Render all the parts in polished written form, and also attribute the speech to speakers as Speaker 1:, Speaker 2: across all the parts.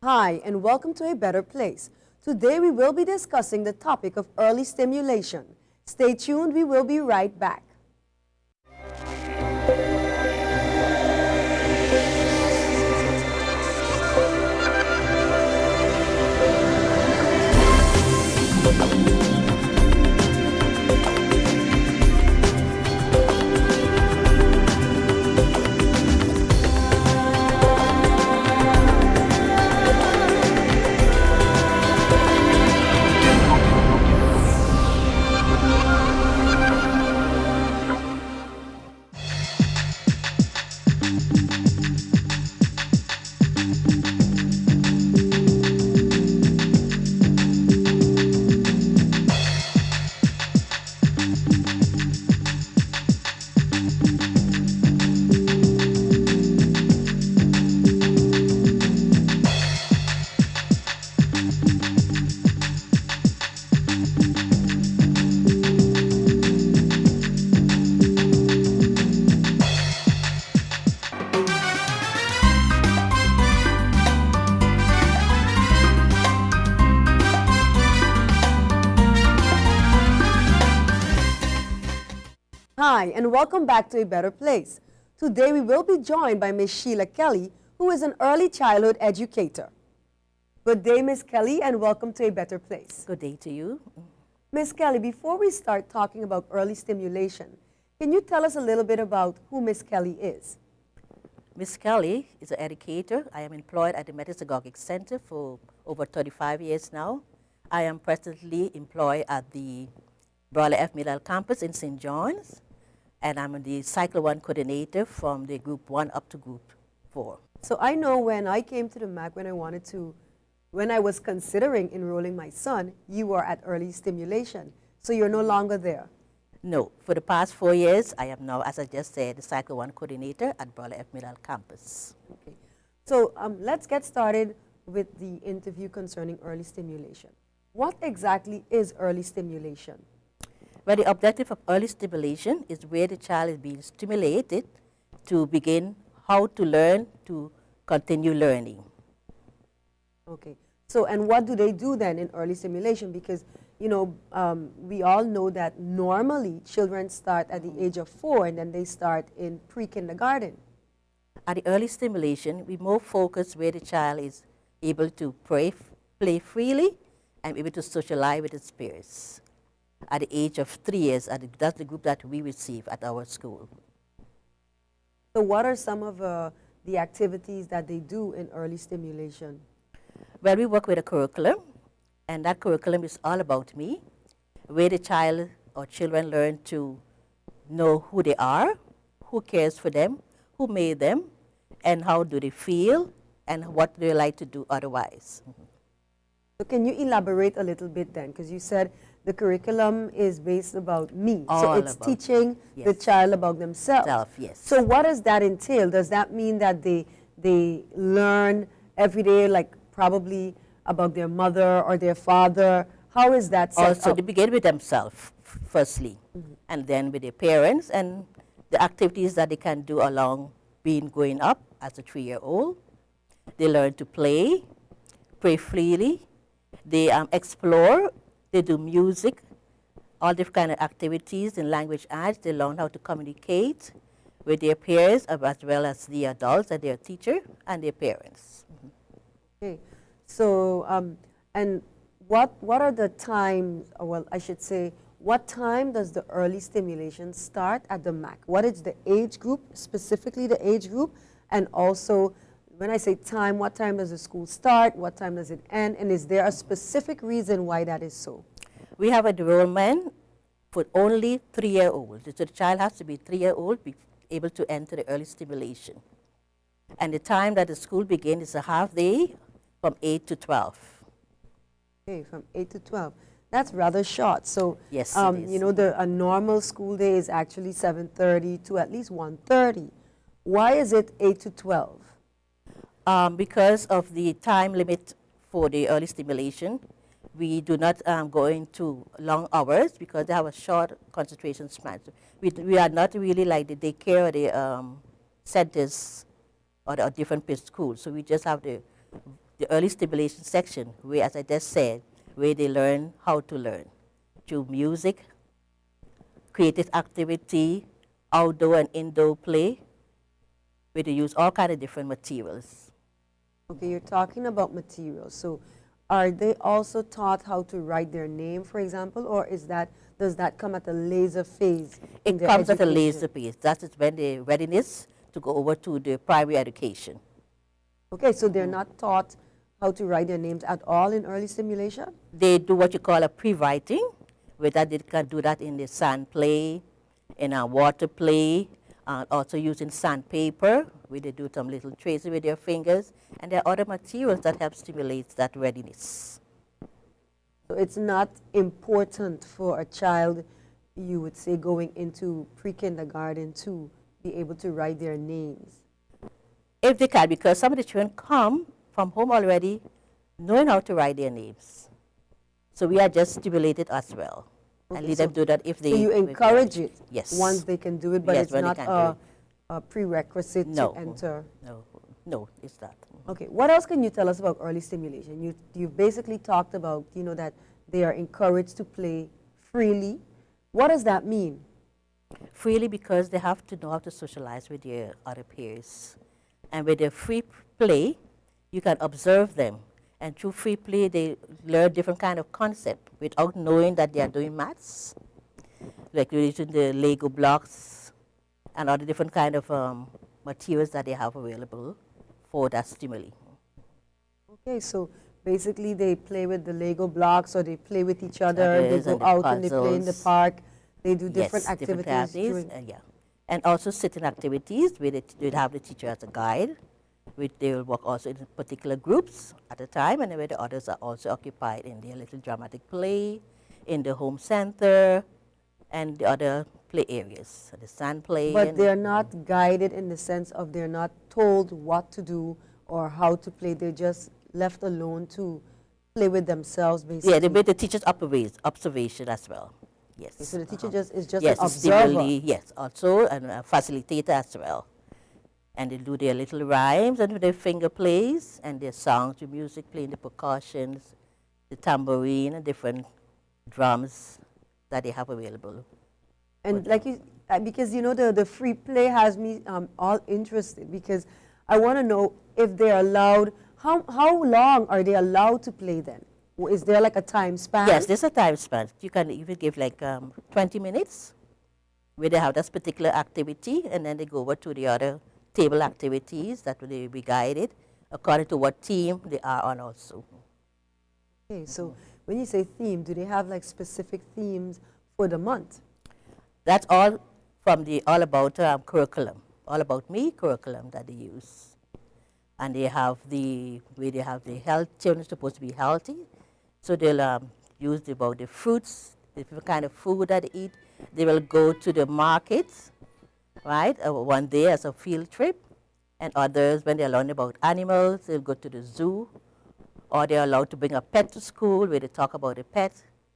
Speaker 1: Hi, and welcome to A Better Place. Today we will be discussing the topic of early stimulation. Stay tuned, we will be right back. Hi, and welcome back to A Better Place. Today we will be joined by Ms. Sheila Kelly, who is an early childhood educator. Good day, Ms. Kelly, and welcome to A Better Place.
Speaker 2: Good day to you.
Speaker 1: Ms. Kelly, before we start talking about early stimulation, can you tell us a little bit about who Ms. Kelly is?
Speaker 2: Ms. Kelly is an educator. I am employed at the Metagogic Center for over 35 years now. I am presently employed at the Brother F. Middle Campus in St. John's, and I'm the Cycle 1 coordinator from the Group 1 up to Group 4.
Speaker 1: So I know when I came to the MAC, when I was considering enrolling my son, you were at early stimulation. So you're no longer there.
Speaker 2: No, for the past 4 years, I am now, as I just said, the Cycle 1 coordinator at Brother F. Middle Campus.
Speaker 1: Okay. So let's get started with the interview concerning early stimulation. What exactly is early stimulation?
Speaker 2: Well, the objective of early stimulation is where the child is being stimulated to begin how to learn to continue learning.
Speaker 1: Okay. So, and what do they do then in early stimulation? Because, you know, we all know that normally children start at the age of 4 and then they start in pre-kindergarten.
Speaker 2: At the early stimulation, we more focus where the child is able to play freely and able to socialize with its peers. At the age of 3 years, that's the group that we receive at our school.
Speaker 1: So what are some of the activities that they do in early stimulation?
Speaker 2: Well, we work with a curriculum, and that curriculum is all about me, where the child or children learn to know who they are, who cares for them, who made them, and how do they feel, and what do they like to do otherwise.
Speaker 1: So can you elaborate a little bit then? Because you said the curriculum is based about me.
Speaker 2: All
Speaker 1: so it's
Speaker 2: about,
Speaker 1: teaching the child about themselves.
Speaker 2: Yes.
Speaker 1: So what does that entail? Does that mean that they learn every day, like probably about their mother or their father? How is that set
Speaker 2: Also,
Speaker 1: up?
Speaker 2: they begin with themselves, firstly, and then with their parents, and the activities that they can do along growing up as a 3-year-old. They learn to play freely. They explore. They do music, all different kind of activities in language arts. They learn how to communicate with their peers as well as the adults and their teacher and their parents.
Speaker 1: Okay. So, and what are the times, or well, I should say, what time does the early stimulation start at the MAC? What is the age group, specifically the age group? And also, when I say time, what time does the school start? What time does it end? And is there a specific reason why that is so?
Speaker 2: We have enrollment for only 3-year-olds. So the child has to be 3-year-old, be able to enter the early stimulation. And the time that the school begins is a half day from 8 to 12.
Speaker 1: Okay, from 8 to 12. That's rather short. So,
Speaker 2: yes, it is.
Speaker 1: You know, a normal school day is actually 7:30 to at least 1:30. Why is it 8 to 12?
Speaker 2: Because of the time limit for the early stimulation, we do not go into long hours because they have a short concentration span. We are not really like the daycare or the centers or the different schools. So we just have the the early stimulation section, where, as I just said, where they learn how to learn through music, creative activity, outdoor and indoor play, where they use all kind of different materials.
Speaker 1: Okay, you're talking about materials. So are they also taught how to write their name, for example, or does that come at a later phase in
Speaker 2: It
Speaker 1: their
Speaker 2: comes at a
Speaker 1: education?
Speaker 2: later pace. That is when the readiness to go over to the primary education.
Speaker 1: Okay, so they're not taught how to write their names at all in early stimulation?
Speaker 2: They do what you call a pre-writing, where that they can do that in the sand play, in a water play, also using sandpaper, where they do some little tracing with their fingers, and there are other materials that help stimulate that readiness.
Speaker 1: So it's not important for a child, you would say, going into pre-kindergarten to be able to write their names.
Speaker 2: If they can, because some of the children come from home already knowing how to write their names. So we are just stimulated as well.
Speaker 1: Okay,
Speaker 2: And let them do that if they...
Speaker 1: So you encourage it
Speaker 2: yes.
Speaker 1: once they can do it, but
Speaker 2: Yes,
Speaker 1: it's
Speaker 2: when they
Speaker 1: not
Speaker 2: can do
Speaker 1: a prerequisite
Speaker 2: No.
Speaker 1: to enter.
Speaker 2: No, it's not.
Speaker 1: Okay, what else can you tell us about early stimulation? You've basically talked about, that they are encouraged to play freely. What does that mean?
Speaker 2: Freely, because they have to know how to socialize with their other peers. And with their free play, you can observe them. And through free play, they learn different kind of concept without knowing that they are doing maths. Like using the Lego blocks and other different kind of materials that they have available for that stimuli.
Speaker 1: Okay, so basically they play with the Lego blocks or they play with each other, they
Speaker 2: Others
Speaker 1: go
Speaker 2: and the
Speaker 1: out and they play in the
Speaker 2: puzzles.
Speaker 1: park, they do different
Speaker 2: Yes,
Speaker 1: activities.
Speaker 2: yeah. And also sitting activities where they have the teacher as a guide, which they will work also in particular groups at a time, and where the others are also occupied in their little dramatic play, in the home center, and the other play areas, the sand play.
Speaker 1: But they're not guided in the sense of they're not told what to do or how to play, they're just left alone to play with themselves, basically.
Speaker 2: Yeah, they made the teacher's observation as well. Yes.
Speaker 1: Okay, so the teacher is just
Speaker 2: yes,
Speaker 1: an observer.
Speaker 2: Yes, also and a facilitator as well. And they do their little rhymes and their finger plays and their songs, the music, playing the percussions, the tambourine, and different drums that they have available.
Speaker 1: And like you, because the free play has me all interested, because I want to know if they're allowed, how long are they allowed to play then? Is there like a time span?
Speaker 2: Yes, there's a time span. You can even give like 20 minutes where they have this particular activity, and then they go over to the other table activities that will be guided according to what team they are on also.
Speaker 1: Okay, so when you say theme, do they have like specific themes for the month?
Speaker 2: That's all from the All About curriculum, All About Me curriculum that they use. And they have the health, children are supposed to be healthy, so they'll use about the fruits, the different kind of food that they eat. They will go to the markets, right, one day as a field trip, and others, when they're learning about animals, they'll go to the zoo, or they're allowed to bring a pet to school where they talk about the pet.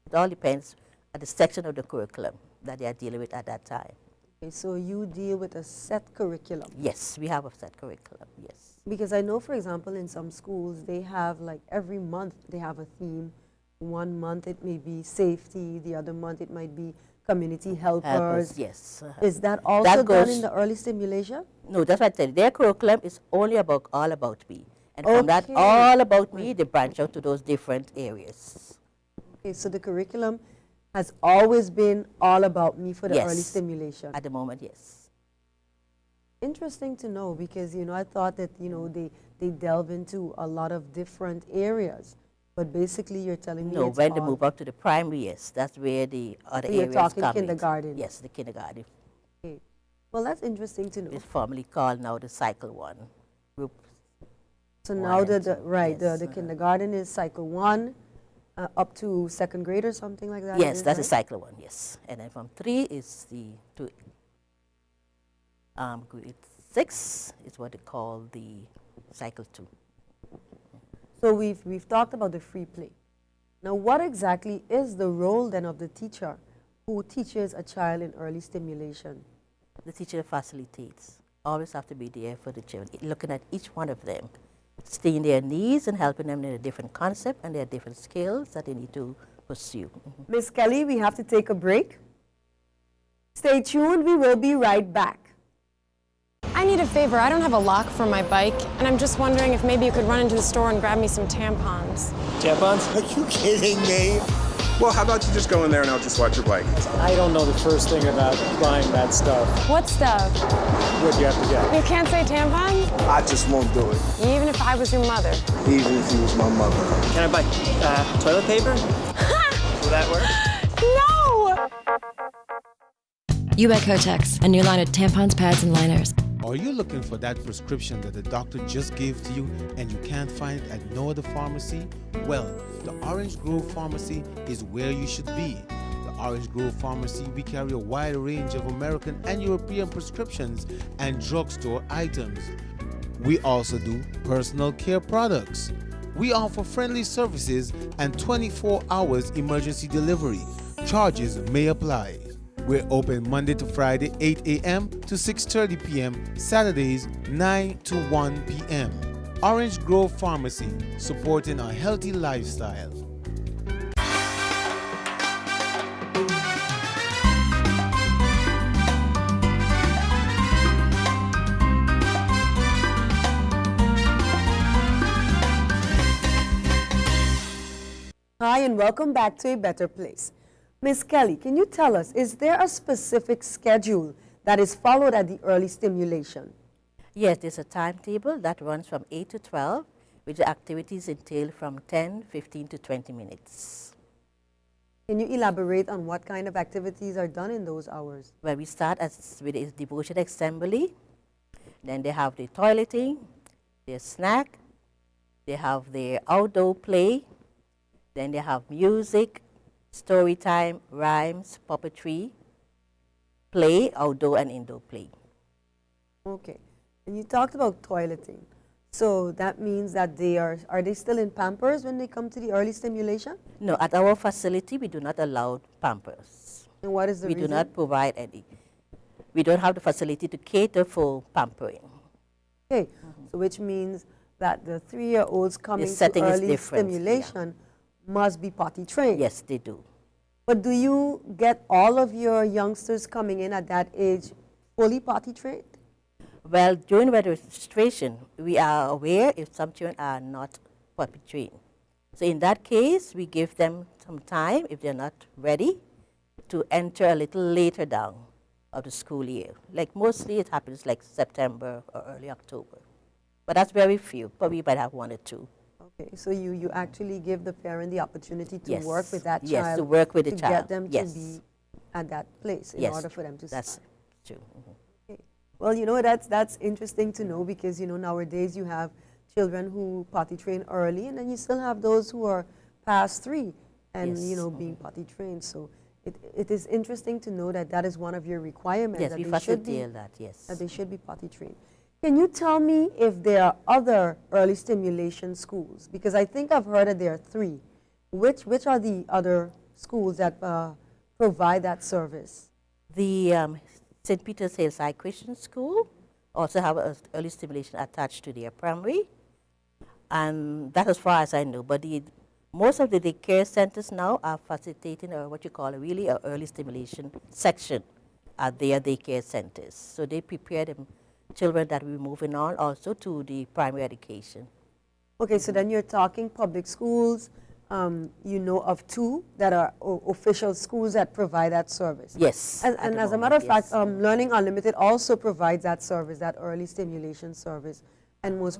Speaker 2: It all depends on the section of the curriculum that they are dealing with at that time.
Speaker 1: Okay, so you deal with a set curriculum.
Speaker 2: Yes, we have a set curriculum, yes.
Speaker 1: Because I know, for example, in some schools, they have like every month they have a theme. One month it may be safety, the other month it might be community helpers.
Speaker 2: Yes.
Speaker 1: Is that also
Speaker 2: That
Speaker 1: done in the early stimulation?
Speaker 2: No, that's what I said. Their curriculum is only about All About Me. And from that
Speaker 1: Okay.
Speaker 2: All About Me, they branch out to those different areas.
Speaker 1: Okay, so the curriculum has always been all about me for the early
Speaker 2: Yes.
Speaker 1: stimulation.
Speaker 2: At the moment, yes.
Speaker 1: Interesting to know, because I thought that they delve into a lot of different areas, but basically you're telling me
Speaker 2: No,
Speaker 1: it's
Speaker 2: when they
Speaker 1: all-
Speaker 2: move up to the primary, yes, that's where the other
Speaker 1: So you're
Speaker 2: areas
Speaker 1: talking
Speaker 2: come in.
Speaker 1: kindergarten.
Speaker 2: Yes, the kindergarten.
Speaker 1: Okay. Well, that's interesting to know.
Speaker 2: It's formally called now the Cycle 1 group.
Speaker 1: So
Speaker 2: one
Speaker 1: now
Speaker 2: and
Speaker 1: the
Speaker 2: two,
Speaker 1: right
Speaker 2: yes,
Speaker 1: the kindergarten is cycle 1 up to second grade or something like that.
Speaker 2: Yes,
Speaker 1: is it,
Speaker 2: that's the
Speaker 1: right?
Speaker 2: Cycle 1, yes. And then from 3 is to grade 6 is what they call the Cycle 2.
Speaker 1: So we've talked about the free play. Now, what exactly is the role then of the teacher who teaches a child in early stimulation?
Speaker 2: The teacher facilitates. Always have to be there for the children, looking at each one of them seeing their needs and helping them in a different concept and their different skills that they need to pursue.
Speaker 1: Miss Kelly, we have to take a break. Stay tuned, we will be right back.
Speaker 3: I need a favor. I don't have a lock for my bike, and I'm just wondering if maybe you could run into the store and grab me some tampons.
Speaker 4: Tampons?
Speaker 5: Are you kidding me?
Speaker 6: Well, how about you just go in there and I'll just watch your bike?
Speaker 4: I don't know the first thing about buying that stuff.
Speaker 3: What stuff?
Speaker 4: What do you have to get?
Speaker 3: You can't say tampons?
Speaker 5: I just won't do it,
Speaker 3: Even if I was your mother.
Speaker 5: even if he was my mother.
Speaker 4: Can I buy toilet paper? Will that work?
Speaker 3: No!
Speaker 7: Ubec Kotex, a new line of tampons, pads, and liners.
Speaker 8: Are you looking for that prescription that the doctor just gave to you and you can't find it at no other pharmacy? Well, the Orange Grove Pharmacy is where you should be. The Orange Grove Pharmacy, we carry a wide range of American and European prescriptions and drugstore items. We also do personal care products. We offer friendly services and 24 hours emergency delivery. Charges may apply. We're open Monday to Friday, 8 a.m. to 6:30 p.m., Saturdays, 9 to 1 p.m. Orange Grove Pharmacy, supporting a healthy lifestyle.
Speaker 1: Hi, and welcome back to A Better Place. Miss Kelly, can you tell us, is there a specific schedule that is followed at the early stimulation?
Speaker 2: Yes, there's a timetable that runs from 8 to 12, which the activities entail from 10, 15 to 20 minutes.
Speaker 1: Can you elaborate on what kind of activities are done in those hours?
Speaker 2: Well, we start with a devotion assembly, then they have the toileting, their snack, they have their outdoor play, then they have music, story time, rhymes, puppetry, play, outdoor and indoor play.
Speaker 1: Okay. And you talked about toileting. So that means that are they still in Pampers when they come to the early stimulation?
Speaker 2: No, at our facility, we do not allow Pampers.
Speaker 1: And what is the
Speaker 2: We
Speaker 1: reason?
Speaker 2: do not provide any. We don't have the facility to cater for pampering.
Speaker 1: Okay. So which means that the 3-year-olds coming to
Speaker 2: setting is
Speaker 1: early
Speaker 2: different, yeah.
Speaker 1: stimulation must be potty trained.
Speaker 2: Yes, they do.
Speaker 1: But do you get all of your youngsters coming in at that age fully potty trained?
Speaker 2: Well, during registration, we are aware if some children are not potty trained. So in that case, we give them some time, if they're not ready, to enter a little later down of the school year. Like mostly it happens like September or early October. But that's very few, but we might have 1 or 2.
Speaker 1: Okay, so you actually give the parent the opportunity to
Speaker 2: Yes.
Speaker 1: work with that child.
Speaker 2: Yes, to work with the
Speaker 1: to
Speaker 2: child.
Speaker 1: get them
Speaker 2: Yes.
Speaker 1: to be at that place in
Speaker 2: Yes,
Speaker 1: order for them to
Speaker 2: that's
Speaker 1: start.
Speaker 2: true.
Speaker 1: Okay. Well, that's interesting to know because nowadays you have children who potty train early, and then you still have those who are past 3 and
Speaker 2: Yes.
Speaker 1: being potty trained. So it is interesting to know that that is one of your requirements.
Speaker 2: Yes,
Speaker 1: that
Speaker 2: we
Speaker 1: they should be
Speaker 2: facilitate that, yes.
Speaker 1: that they should be potty trained. Can you tell me if there are other early stimulation schools? Because I think I've heard that there are 3. Which are the other schools that provide that service?
Speaker 2: The St. Peter's Hillside Christian School also have early stimulation attached to their primary. And that as far as I know. But most of the daycare centers now are facilitating what you call really an early stimulation section at their daycare centers. So they prepare them children that we're moving on also to the primary education.
Speaker 1: Okay, so then you're talking public schools. Of 2 that are official schools that provide that service.
Speaker 2: Yes.
Speaker 1: And as a matter of fact, Learning Unlimited also provides that service, that early stimulation service. And most